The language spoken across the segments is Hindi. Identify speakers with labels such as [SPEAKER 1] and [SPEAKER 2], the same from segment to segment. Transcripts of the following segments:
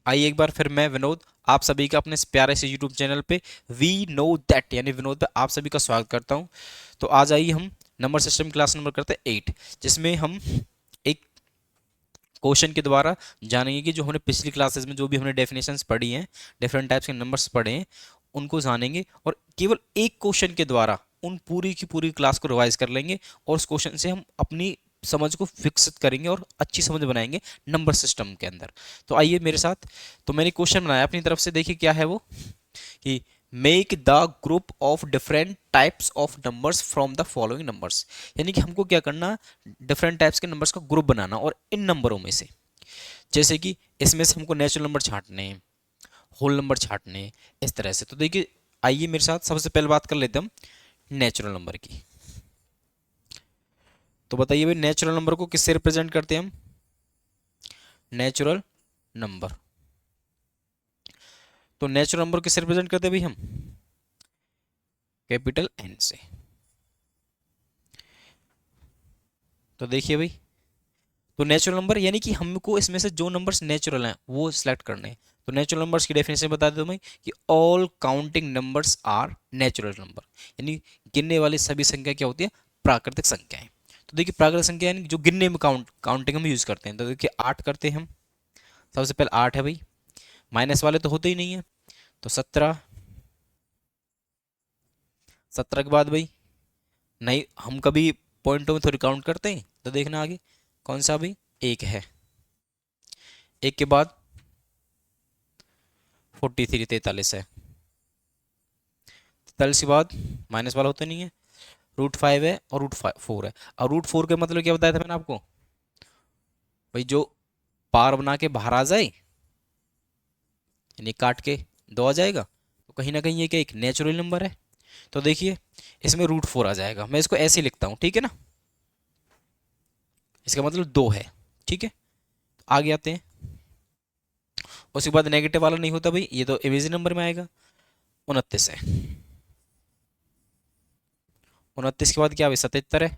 [SPEAKER 1] आइए एक बार फिर मैं विनोद आप सभी का अपने इस प्यारे से यूट्यूब चैनल पे वी नो दैट यानी विनोद पे आप सभी का स्वागत करता हूं। तो आज आइए हम नंबर सिस्टम क्लास नंबर करते हैं 8, जिसमें हम एक क्वेश्चन के द्वारा जानेंगे कि जो हमने पिछली क्लासेस में जो भी हमने डेफिनेशंस पढ़ी हैं, डिफरेंट टाइप्स के नंबर्स पढ़े हैं, उनको जानेंगे और केवल एक क्वेश्चन के द्वारा उन पूरी की पूरी क्लास को रिवाइज कर लेंगे और उस क्वेश्चन से हम अपनी समझ को विकसित करेंगे और अच्छी समझ बनाएंगे नंबर सिस्टम के अंदर। तो आइए मेरे साथ। तो मैंने क्वेश्चन बनाया अपनी तरफ से, देखिए क्या है वो कि make the group of different types of numbers from the following numbers. यानी कि हमको क्या करना, डिफरेंट टाइप्स के नंबर्स का ग्रुप बनाना और इन नंबरों में से, जैसे कि इसमें से हमको नेचुरल नंबर छांटने हैं, होल नंबर छांटने हैं, इस तरह से। तो देखिए आइए मेरे साथ, सबसे पहले बात कर लेते हैं हम नेचुरल नंबर की। तो बताइए भाई, नेचुरल नंबर को किससे रिप्रेजेंट करते हैं हम? नेचुरल नंबर, तो नेचुरल नंबर किससे रिप्रेजेंट करते हैं भाई हम? कैपिटल एन से। तो देखिए भाई, तो नेचुरल नंबर यानी कि हमको इसमें से जो नंबर्स नेचुरल हैं वो सिलेक्ट करने हैं। तो नेचुरल नंबर्स की डेफिनेशन बता देता हूं मैं कि all counting numbers are natural number. यानी गिनने वाली सभी संख्या क्या होती है? प्राकृतिक संख्याएं। तो देखिए प्राकृतिक संख्या यानी जो गिनने में काउंटिंग हम यूज करते हैं। तो देखिए 8 करते हैं हम, सबसे पहले 8 है भाई, माइनस वाले तो होते ही नहीं है। तो 17, 17 के बाद भाई नहीं, हम कभी पॉइंटों में थोड़ी काउंट करते हैं। तो देखना आगे कौन सा भाई, एक है। एक के बाद 43, 43 है। 43 के बाद माइनस वाला होता नहीं है, √5 है और √4 है। और √4 का मतलब क्या बताया था मैंने आपको भाई? जो पार बना के बाहर आ जाए, यानी काट के 2 आ जाएगा, तो कहीं ना कहीं ये क्या एक नेचुरल नंबर है। तो देखिए इसमें √4 आ जाएगा, मैं इसको ऐसे लिखता हूँ, ठीक है ना? इसका मतलब 2 है, ठीक है। आगे आते हैं, उसके बाद नेगेटिव वाला नहीं होता भाई, ये तो इमेजिन नंबर में आएगा। 29 है। 29 के बाद क्या भाई? 77 है।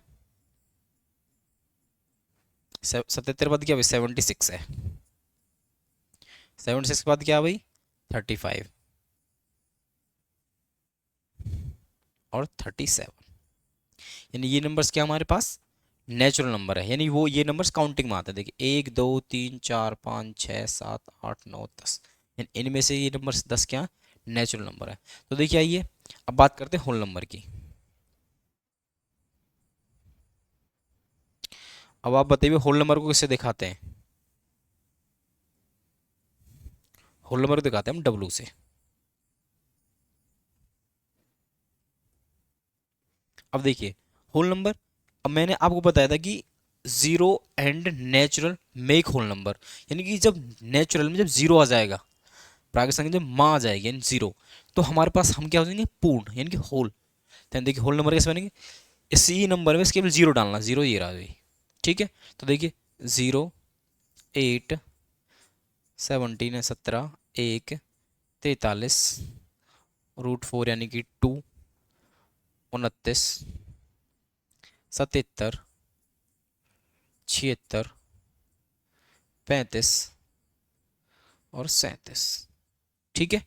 [SPEAKER 1] 77 के बाद क्या भाई? 76 है। 76 के बाद क्या भाई? 35 और 37। यानी ये नंबर्स क्या हमारे पास नेचुरल नंबर है, यानी वो ये नंबर्स काउंटिंग में आते हैं। देखिए 1 2 3 4 5 6 7 8 9 10, यानी इनमें से ये नंबर्स 10 क्या नेचुरल नंबर है। तो देखिए आइए अब बात करते हैं होल नंबर की। अब आप बताइए होल नंबर को किससे दिखाते हैं? होल नंबर को दिखाते हैं हम डब्लू से। अब देखिए होल नंबर, अब मैंने आपको बताया था कि zero and natural make whole number. यानी कि जब नेचुरल में जब जीरो आ जाएगा, प्राकृतिक संख्या जब माँ आ जाएगी यानी जीरो, तो हमारे पास हम क्या हो जाएंगे? पूर्ण, यानी कि होल। तो देखिए होल नंबर कैसे बनेंगे? इसी नंबर में केवल जीरो डालना, जीरो ये रहा भाई, ठीक है। तो देखिए 0 8 17 है, 17 1 43 √4 यानी कि 2 29 77 76 35 और 37, ठीक है।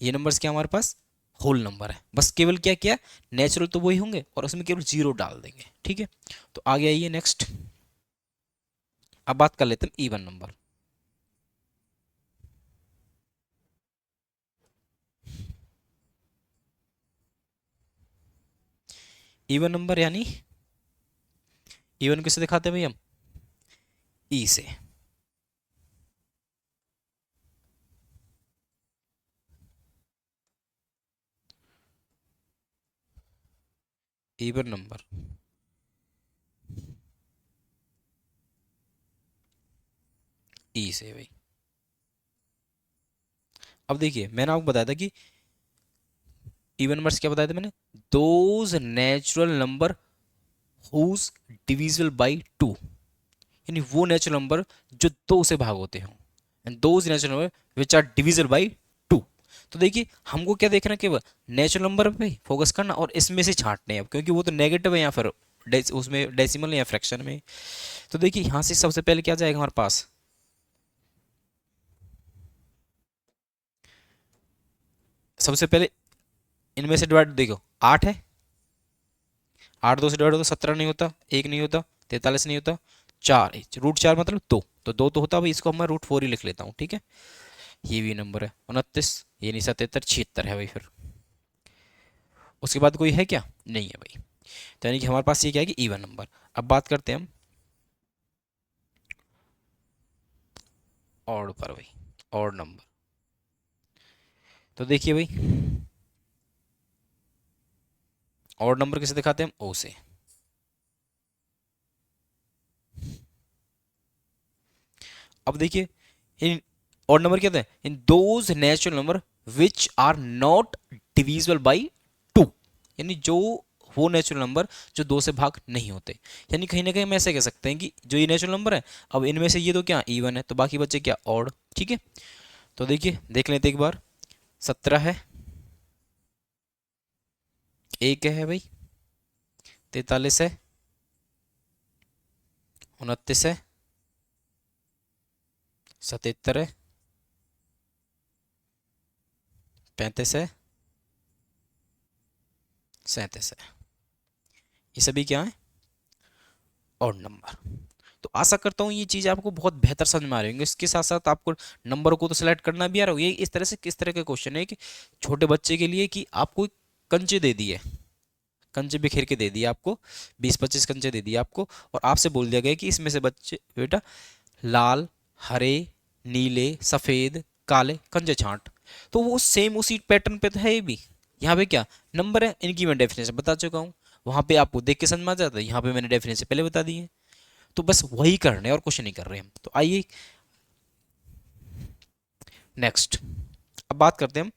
[SPEAKER 1] ये नंबर्स क्या हमारे पास होल नंबर है। बस केवल क्या क्या नेचुरल तो वही होंगे और उसमें केवल जीरो डाल देंगे, ठीक है। तो आगे आइए नेक्स्ट, अब बात कर लेते हैं इवन नंबर। इवन नंबर यानी इवन किसे दिखाते हैं भाई हम? ई से। इवन नंबर ई से भाई। अब देखिए मैंने आपको बताया था कि इवन नंबर्स क्या बताया था मैंने? Those natural number whose divisible by 2, यानी वो नेचुरल नंबर जो दो से भाग होते हों, and those natural number which are divisible by 2। तो देखिए हमको क्या देखना है? केवल नेचुरल नंबर पे फोकस करना और इसमें से छांटने हैं अब, क्योंकि वो तो नेगेटिव है या फिर उसमें डेसिमल या फ्रैक्शन में। तो देखिए यहाँ से सबसे पहले क्या जाएगा हमारे पास? सबसे पहले इनमें से डिवाइड देखो, 8 है, 8 2 से डिवाइड होता 17 नहीं होता, 1 नहीं होता, 43 नहीं होता, 4 √4 मतलब 2, तो 2 तो होता भाई, इसको मैं √4 ही लिख लेता हूँ, ठीक है। ये भी नंबर है 29, ये नहीं 77, 76 है भाई फिर। उसके बाद कोई है क्या, नहीं है भाई। तो यानी कि हमारे पास ये क्या है कि इवन नंबर। अब बात करते हैं हम ऑड पर भाई, ऑड नंबर। तो देखिए भाई, ऑड नंबर किसे दिखाते हैं हम, ओ से। अब देखिए इन ऑड नंबर क्या होता है, in those natural number which are not divisible by 2, यानी जो वो नेचुरल नंबर जो 2 से भाग नहीं होते। यानी कहीं ना कहीं हम ऐसे कह सकते हैं कि जो ये नेचुरल नंबर है, अब इनमें से ये तो क्या इवन है, तो बाकी बच्चे क्या ऑड, ठीक है। तो देखिए देख लेते एक बार, 17 है, 1 है भाई, 43 है, 29 है, 77 है, 35 है, 37 है। ये सभी क्या है, ऑड नंबर। तो आशा करता हूँ ये चीज़ आपको बहुत बेहतर समझ में आ रही होंगी। इसके साथ साथ आपको नंबर को तो सिलेक्ट करना भी आ रहा हो। ये इस तरह से किस तरह के क्वेश्चन है कि छोटे बच्चे के लिए कि आपको कंचे दे दिए, कंचे बिखेर के दे दिए आपको, 20-25 कंचे दे दिए आपको, और आपसे बोल दिया गया कि इसमें से बच्चे बेटा लाल, हरे, नीले, सफ़ेद, काले कंचे छांट। तो वो सेम उसी पैटर्न पे तो है ये भी। यहाँ पे क्या नंबर है, इनकी मैं डेफिनेशन बता चुका हूँ, वहाँ पे आपको देख के समझ में आ जाता है, यहाँ पे मैंने डेफिनेशन पहले बता दी है। तो बस वही कर रहे हैं और कुछ नहीं कर रहे हैं हम। तो आइए नेक्स्ट, अब बात करते हैं हम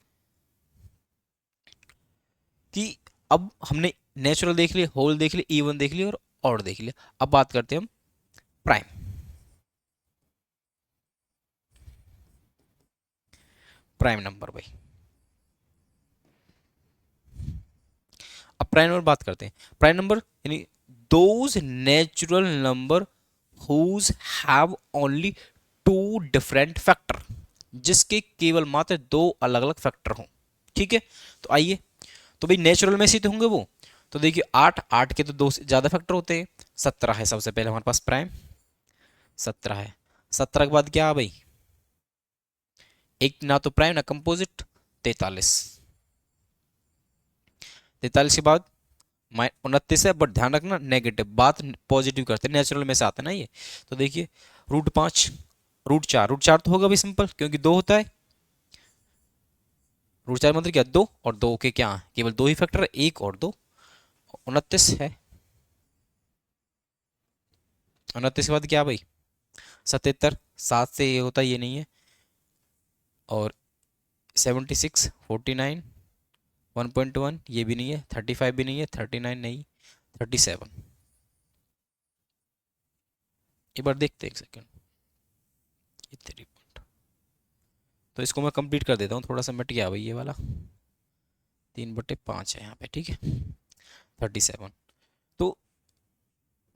[SPEAKER 1] कि अब हमने नेचुरल देख लिया, होल देख लिया, इवन देख लिया और ऑड देख लिया। अब बात करते हैं हम प्राइम। प्राइम नंबर भाई, अब प्राइम नंबर बात करते हैं। प्राइम नंबर यानी those natural number whose have only 2 different factor, जिसके केवल मात्र 2 अलग अलग फैक्टर हों, ठीक है। तो आइए, तो भाई नेचुरल में से तो होंगे वो। तो देखिए 8, 8 के तो 2 से ज़्यादा फैक्टर होते हैं। 17 है सबसे पहले हमारे पास प्राइम, 17 है। 17 के बाद क्या है भाई, एक ना तो प्राइम ना कंपोजिट, 43। 43 के बाद 29 है, बट ध्यान रखना नेगेटिव, बात पॉजिटिव करते हैं, नेचुरल में से आता है ना ये। तो देखिए √5, √4, √4 तो होगा भी सिंपल क्योंकि 2 होता है। √4 मतलब क्या, 2 और 2 के क्या केवल 2 ही फैक्टर है, 1 और 2, 29 है। 29 के बाद क्या भाई, 77, 7 से ये होता है, ये नहीं है। और 76, 49, 1.1 ये भी नहीं है, 35 भी नहीं है, 39 नहीं, 37। एक बार देखते हैं, एक सेकेंड, ये 3 पॉइंट, तो इसको मैं कंप्लीट कर देता हूँ, थोड़ा सा मिट गया भाई ये वाला, 3/5 है यहाँ पे, ठीक है, 37। तो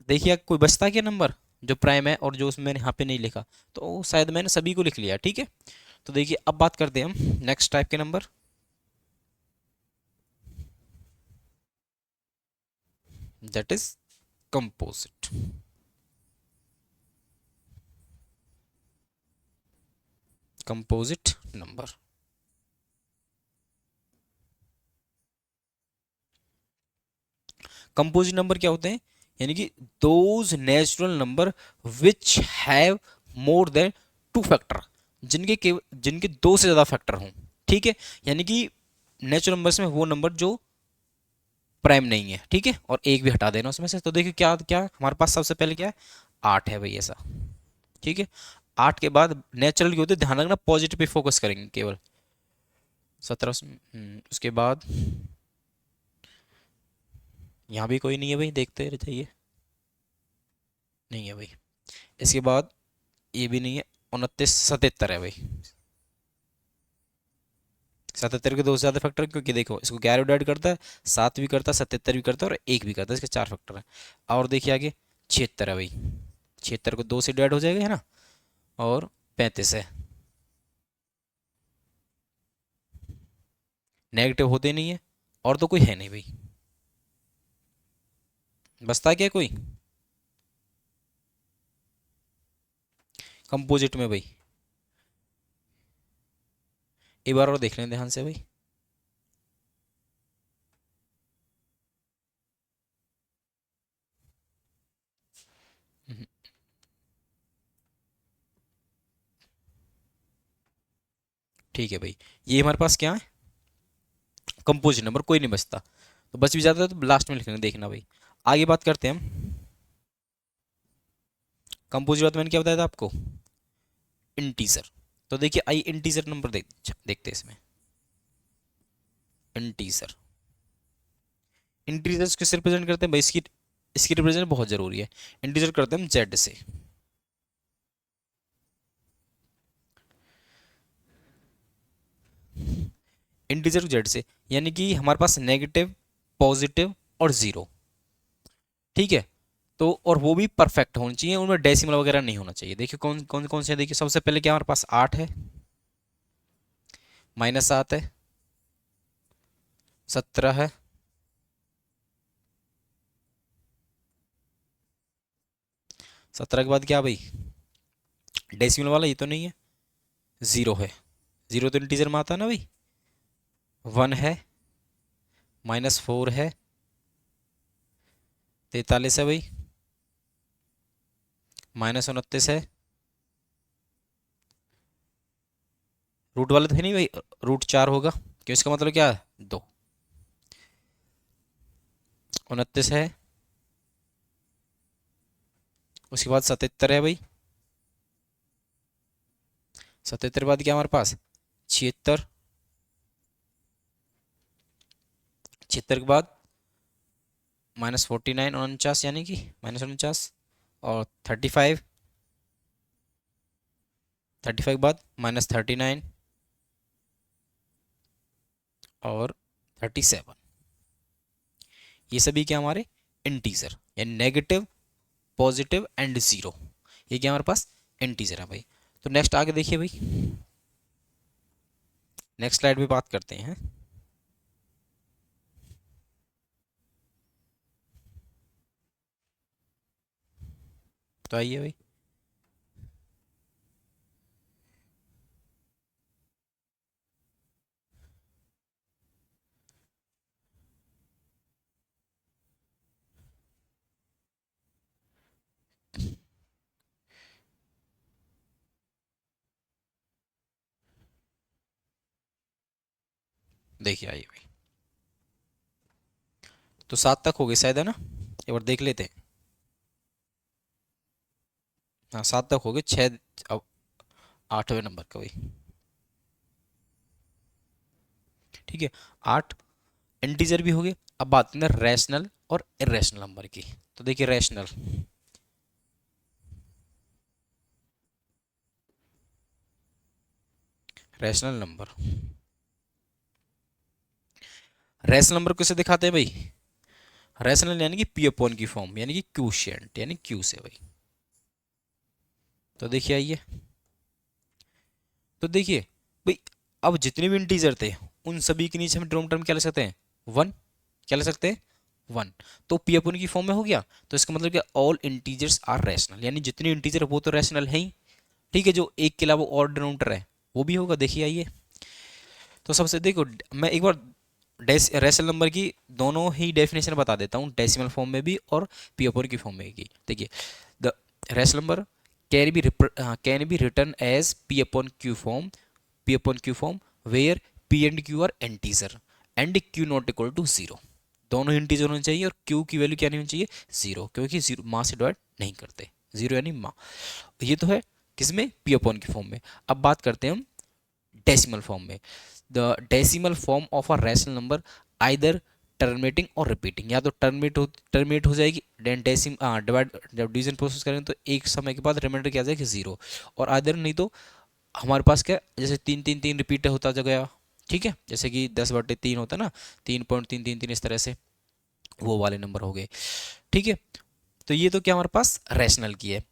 [SPEAKER 1] देखिए कोई बचता है क्या नंबर जो प्राइम है और जो उसमें मैंने यहाँ पे नहीं लिखा, तो शायद मैंने सभी को लिख लिया, ठीक है। तो देखिए अब बात करते हैं हम नेक्स्ट टाइप के number, that is composite. Composite number, composite number क्या होते हैं, यानी कि those natural number which have more than 2 factor, जिनके 2 से ज़्यादा फैक्टर हों, ठीक है। यानी कि नेचुरल नंबर्स में वो नंबर जो प्राइम नहीं है, ठीक है, और एक भी हटा देना उसमें से। तो देखिए क्या क्या हमारे पास सबसे पहले क्या है, 8 है भाई ऐसा, ठीक है। 8 के बाद नेचुरल की होती है, ध्यान रखना पॉजिटिव पे फोकस करेंगे केवल। 17, उसके बाद यहाँ भी कोई नहीं है भाई, देखते रह जाइए, नहीं है भाई। इसके बाद ये भी नहीं है, 29, 77 है भाई। 77 के 2 से ज़्यादा फैक्टर, क्योंकि देखो इसको 11 डिवाइड करता है, 7 भी करता है, 77 भी करता है और 1 भी करता है, इसके 4 फैक्टर है। और देखिए आगे 76 है भाई, 76 को 2 से डिवाइड हो जाएगा, है ना, और 35 है, नेगेटिव होते नहीं है, और तो कोई है नहीं भाई। बचता क्या कोई कंपोजिट में भाई? एक बार और देख लें ध्यान से भाई। हम्म, ठीक है भाई, ये हमारे पास क्या है, कंपोजिट नंबर, कोई नहीं बचता। तो बच भी जाता है तो लास्ट में लिखना, देखना भाई। आगे बात करते हैं हम कंपोजिट बात, मैंने क्या बताया था आपको, इंटीजर। तो देखिए आई इंटीजर नंबर देखते हैं इसमें। इंटीजर, इंटीजर्स किससे रिप्रेजेंट करते हैं भाई, इसकी इसकी रिप्रेजेंट बहुत जरूरी है। इंटीजर करते हैं हम जेड से। इंटीजर जेड से, यानी कि हमारे पास नेगेटिव, पॉजिटिव और जीरो। ठीक है, तो और वो भी परफेक्ट होनी चाहिए, उनमें डेसिमल वगैरह नहीं होना चाहिए। देखिए कौन कौन कौन से हैं? देखिए सबसे पहले क्या हमारे पास 8 है, -7 है, 17 है, 17 के बाद क्या भाई, डेसिमल वाला ये तो नहीं है, जीरो है। जीरो तो इंटीजर में आता है ना भाई। 1 है, -4 है, 43 है भाई, -29 है। रूट वाला तो है नहीं भाई, √4 होगा, क्यों, इसका मतलब क्या है, 2। 29 है, उसके बाद 77 है भाई, 77 के बाद क्या हमारे पास, 76, 76 के बाद -49, 49, यानी कि -49, और 35, 35 के बाद -39 और 37। ये सभी क्या हमारे इंटीजर, यानी नेगेटिव, पॉजिटिव एंड जीरो, ये क्या हमारे पास इंटीजर है भाई। तो नेक्स्ट आगे देखिए भाई, नेक्स्ट स्लाइड पे बात करते हैं। तो आइए भाई, देखिए आइए भाई। तो 7 तक हो गए शायद, है ना, एक बार देख लेते हैं। हाँ 7 तक हो गए, 6 अब 8वें नंबर का भाई। ठीक है, 8 इंटीजर भी हो गए। अब बात करते हैं रैशनल और इरेशनल नंबर की। तो देखिए rational, rational number, rational number किसे दिखाते हैं भाई, रैशनल यानी कि पी अपॉन की फॉर्म, यानी कि क्यूशिएंट, यानी क्यू से भाई। तो देखिए आइए, तो देखिए भाई, अब जितने भी इंटीजर थे उन सभी के नीचे हम टर्म टर्म क्या ले सकते हैं, 1, क्या ले सकते हैं, 1। तो पी अपॉन की फॉर्म में हो गया, तो इसका मतलब क्या, ऑल इंटीजर्स आर रैशनल, यानी जितने इंटीजर वो तो रैशनल है ही। ठीक है, जो एक के अलावा और डिनोमिनेटर है वो भी होगा। देखिए आइए, तो सबसे देखो, मैं एक बार रैशनल नंबर की दोनों ही डेफिनेशन बता देता हूँ, डेसिमल फॉर्म में भी और पी अपॉन की फॉर्म में भी। देखिए the rational number can be written as P upon Q form, P upon Q form where P and Q are integer and Q not equal to zero. दोनों ही इंटीजर होने चाहिए और क्यू की वैल्यू क्या नहीं होनी चाहिए, जीरो, क्योंकि जीरो माँ से डिवाइड नहीं करते, जीरो यानी माँ। ये तो है किसमें, पी अपॉन की फॉर्म में। अब बात करते हैं हम डेसिमल फॉर्म में। The decimal form of a rational number either terminating और रिपीटिंग, या तो टर्मिनेट हो जाएगी, देन डेसिम डिवाइड, जब डिवीजन प्रोसेस करेंगे तो एक समय के बाद रिमाइंडर क्या आ जाएगा, जीरो। और आइदर नहीं तो हमारे पास क्या, जैसे 3 3 3 रिपीट होता जा गया। ठीक है, जैसे कि 10/3 होता है ना, 3.333, इस तरह से वो वाले नंबर हो गए। ठीक है, तो ये तो क्या हमारे पास रैशनल की है।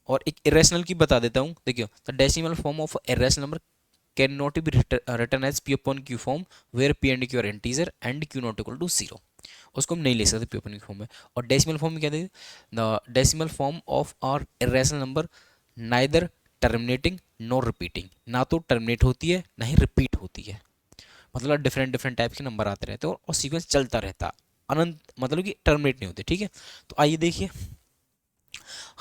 [SPEAKER 1] और एक इरेशनल की बता देता हूँ। देखियो the decimal form of irrational number can not be written as P upon Q form where P and Q are integer and Q not equal to 0। उसको हम नहीं ले सकते पी अपॉन क्यू फॉर्म में। और डेसिमल फॉर्म में क्या देंगे, the decimal form of are irrational number neither terminating nor repeating, ना तो टर्मिनेट होती है ना ही रिपीट होती है। मतलब डिफरेंट डिफरेंट टाइप के नंबर आते रहते हैं और सीक्वेंस चलता रहता है, अनंत, मतलब कि टर्मिनेट नहीं होते। ठीक है, तो आइए देखिए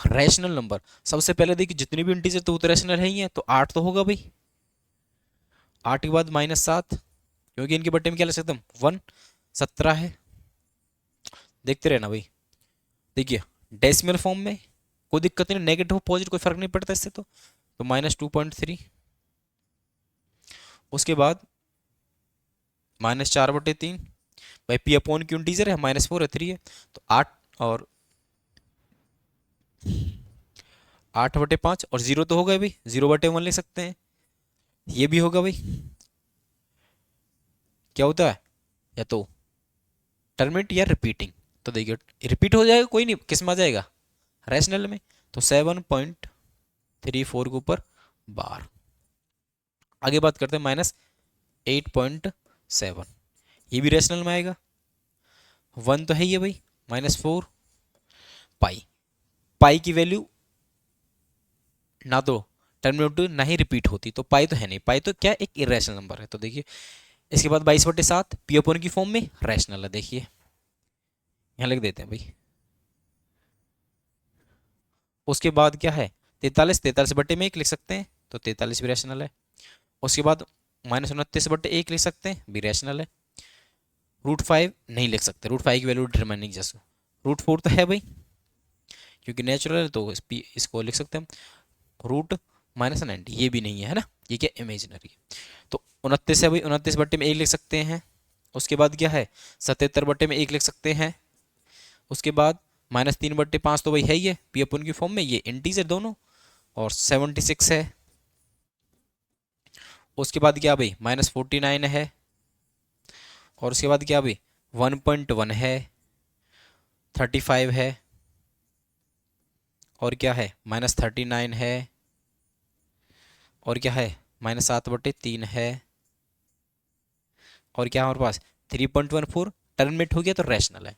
[SPEAKER 1] रैशनल नंबर। सबसे पहले देखिए जितने भी इंटीजर तो वो तो रैशनल है ही है, तो 8 तो होगा भाई। 8 के बाद -7, क्योंकि इनके बट्टे में क्या ले सकते हम 1, 17 है। देखते रहना भाई। देखिए डेसिमल फॉर्म में कोई दिक्कत नहीं, नेगेटिव पॉजिटिव कोई फर्क नहीं पड़ता इससे तो -2.3। उसके बाद -4/3, भाई पी अपॉन क्यू इंटीजर है, -4 है, 3 है, तो 8 और 8/5 और 0 तो होगा भाई, 0/1 ले सकते हैं। ये भी होगा भाई, क्या होता है या तो टर्मिनेट या रिपीटिंग। तो देखिए रिपीट हो जाएगा, कोई नहीं, किस में आ जाएगा, रैशनल में। तो 7.34 के ऊपर बार। आगे बात करते हैं -8.7, ये भी रैशनल में आएगा। 1 तो है ही है भाई, -4 पाई। पाई की वैल्यू ना तो टर्मिनेट ना ही रिपीट होती, तो पाई तो है नहीं, पाई तो क्या एक इरेशनल नंबर है। तो देखिए इसके बाद 22/7 पी अपॉन की फॉर्म में रैशनल है। देखिए यहाँ लिख देते हैं भाई। उसके बाद क्या है 43, 43/1 लिख सकते हैं, तो 43 भी रैशनल है। उसके बाद -29/1 लिख सकते हैं, भी रैशनल है। √5 नहीं लिख सकते, √5 की वैल्यू डिटरमाइनिंग जैसे। √4 तो है भाई, क्योंकि नेचुरल है तो इसको लिख सकते हैं हम। √-90 ये भी नहीं है ना, ये क्या इमेजिनरी है। तो 29 है भाई, 29/1 लिख सकते हैं। उसके बाद क्या है 77/1 लिख सकते हैं। उसके बाद -3/5 तो भाई है ही है पी अपन की फॉर्म में, ये इंटीजर दोनों। और 76 है। उसके बाद क्या भाई -49 है। और उसके बाद क्या भाई 1.1 है, 35 है, और क्या है -39 है, और क्या है -7/3 है, और क्या है हमारे पास 3.14। टर्मिनेट हो गया तो रैशनल है,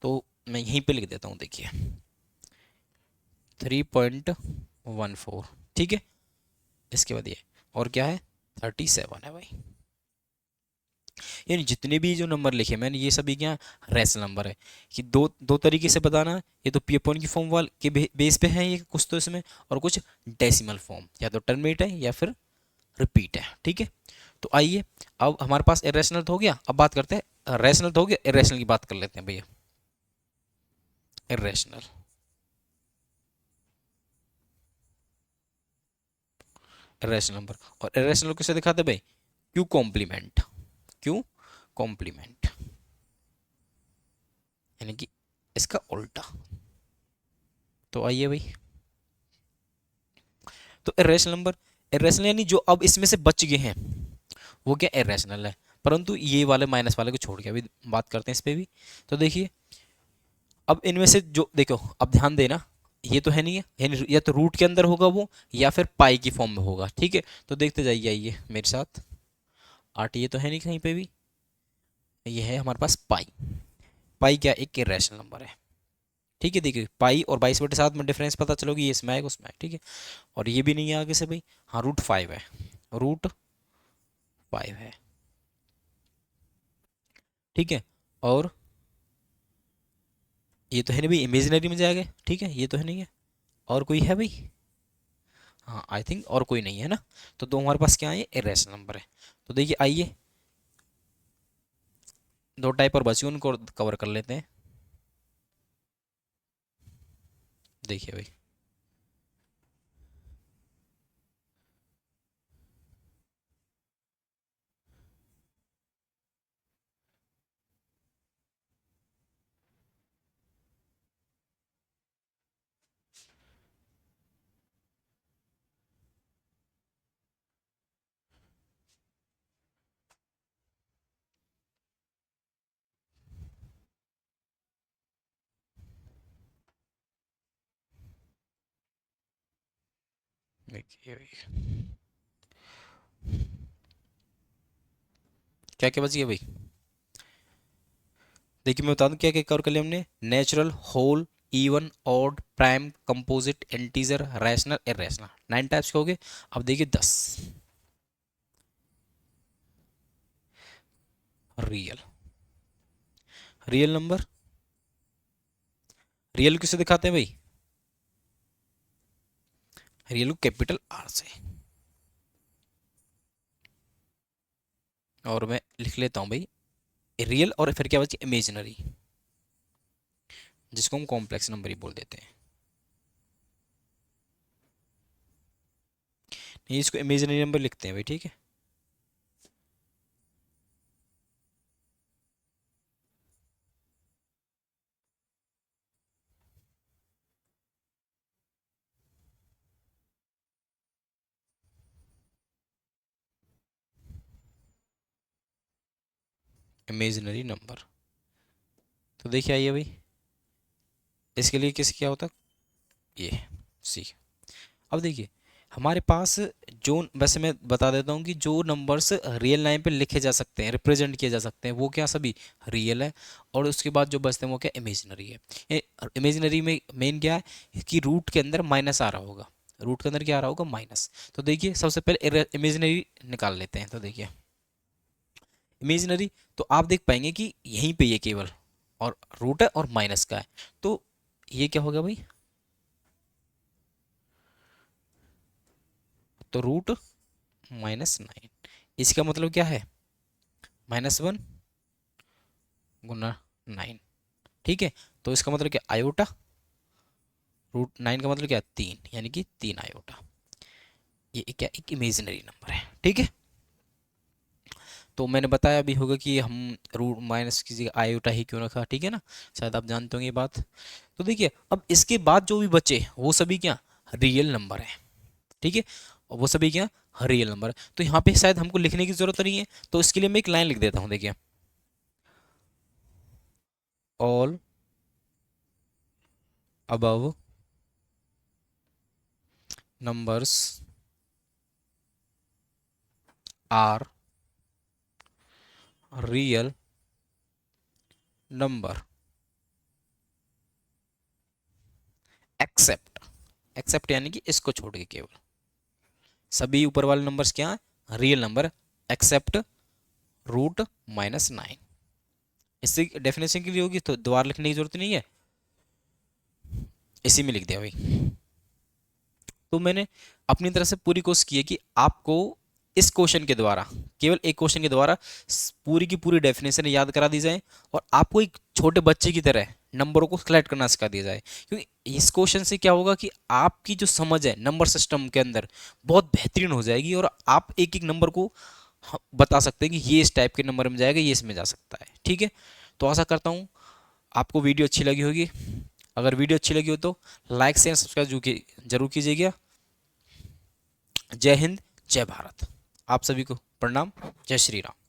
[SPEAKER 1] तो मैं यहीं पे लिख देता हूँ, देखिए 3.14। ठीक है, इसके बाद ये और क्या है 37 है भाई। यानी जितने भी जो नंबर लिखे मैंने ये सभी क्या रैशनल नंबर है। कि दो दो तरीके से बताना है, ये तो पी अपॉन की फॉर्म वाल के बेस पे है ये कुछ तो इसमें, और कुछ डेसिमल फॉर्म, या तो टर्मिनेट है या फिर रिपीट है। ठीक है, तो आइए अब हमारे पास इरेशनल तो हो गया, अब बात करते हैं रैशनल तो हो गया, इरेशनल की बात कर लेते हैं भैया। इरेशनल, इरेशनल नंबर, और इरेशनल किसे दिखाते हैं भाई, क्यू कॉम्प्लीमेंट, क्यू कॉम्प्लीमेंट, यानी कि इसका उल्टा। तो आइए भाई, तो इरेशनल नंबर, इरेशनल यानी जो अब इसमें से बच गए हैं वो क्या इरेशनल है, परंतु ये वाले माइनस वाले को छोड़ के अभी बात करते हैं इस पे भी। तो देखिए अब इनमें से जो देखो, अब ध्यान देना, ये तो है नहीं है, यानी या तो रूट के अंदर होगा वो, या फिर पाई की फॉर्म में होगा। ठीक है, तो देखते जाइए, आइए मेरे साथ। 8 ये तो है नहीं कहीं पे भी, ये है हमारे पास पाई। पाई क्या एक इरेशनल नंबर है। ठीक है, देखिए पाई और 22/7 में डिफरेंस पता चलोगी, ये इसमें आएगा उसमें आएगा। ठीक है, और ये भी नहीं है आगे से भाई। हाँ √5 है, √5 है। ठीक है, और ये तो है नहीं भाई, इमेजिनरी में जाएगा। ठीक है, ये तो है नहीं है, और कोई है भाई, हाँ आई थिंक और कोई नहीं है ना। तो दो हमारे पास क्या है, इरेशनल नंबर है। तो देखिए आइए दो टाइप और बची उनको कवर कर लेते हैं। देखिए भाई, देखिए भाई, क्या क्या बच गया भाई? देखिए मैं बता दूं क्या क्या कवर कर लिया हमने। Natural, whole, even, odd, prime, composite, integer, rational, irrational, 9 types के हो गए। अब देखिए 10। रियल। रियल नंबर, रियल किसे दिखाते हैं भाई? रियल को कैपिटल आर से। और मैं लिख लेता हूं भाई रियल, और फिर क्या बची? इमेजिनरी, जिसको हम कॉम्प्लेक्स नंबर ही बोल देते हैं। नहीं, इसको इमेजिनरी नंबर लिखते हैं भाई, ठीक है। Imaginary number. तो देखिए आइए भाई, इसके लिए किस क्या होता है? ये सी। अब देखिए हमारे पास जो, वैसे मैं बता देता हूँ कि जो नंबर्स रियल लाइन पे लिखे जा सकते हैं, रिप्रेजेंट किए जा सकते हैं, वो क्या सभी रियल है। और उसके बाद जो बचते हैं वो क्या? इमेजिनरी है। इमेजिनरी में मेन क्या है कि रूट के अंदर माइनस आ रहा होगा। रूट के अंदर क्या आ रहा होगा? माइनस। तो देखिए सबसे पहले इमेजिनरी निकाल लेते हैं। तो देखिए इमेजिनरी, तो आप देख पाएंगे कि यहीं पे ये केवल और रूट है और माइनस का है। तो ये क्या होगा भाई? तो रूट -9, इसका मतलब क्या है? -1 गुना 9, ठीक है। तो इसका मतलब क्या? आयोटा। √9 का मतलब क्या? 3, यानी कि 3 आयोटा। ये क्या? एक इमेजिनरी नंबर है, ठीक है। तो मैंने बताया भी होगा कि हम रूट माइनस की जगह आयोटा ही क्यों रखा, ठीक है ना। शायद आप जानते होंगे ये बात। तो देखिए अब इसके बाद जो भी बचे वो सभी क्या? रियल नंबर है, ठीक है। और वो सभी क्या? रियल नंबर है। तो यहाँ पे शायद हमको लिखने की जरूरत नहीं है, तो इसके लिए मैं एक लाइन लिख देता हूँ। देखिए all above numbers are real number except. Except यानी कि इसको छोड़ के केवल सभी ऊपर वाले नंबर्स क्या हैं? Real number, except √-9। इससे डेफिनेशन के लिए होगी तो दोबारा लिखने की जरूरत नहीं है, इसी में लिख दिया भाई। तो मैंने अपनी तरफ से पूरी कोशिश की है कि आपको इस क्वेश्चन के द्वारा, केवल एक क्वेश्चन के द्वारा पूरी की पूरी डेफिनेशन याद करा दी जाए और आपको एक छोटे बच्चे की तरह नंबरों को कलेक्ट करना सिखा दिया जाए। क्योंकि इस क्वेश्चन से क्या होगा कि आपकी जो समझ है नंबर सिस्टम के अंदर बहुत बेहतरीन हो जाएगी और आप एक एक नंबर को बता सकते हैं कि ये इस टाइप के नंबर में जाएगा, ये इसमें जा सकता है, ठीक है। तो आशा करता हूँ आपको वीडियो अच्छी लगी होगी। अगर वीडियो अच्छी लगी हो तो लाइक शेयर सब्सक्राइब जरूर कीजिएगा। जय हिंद, जय भारत। आप सभी को प्रणाम। जय श्री राम।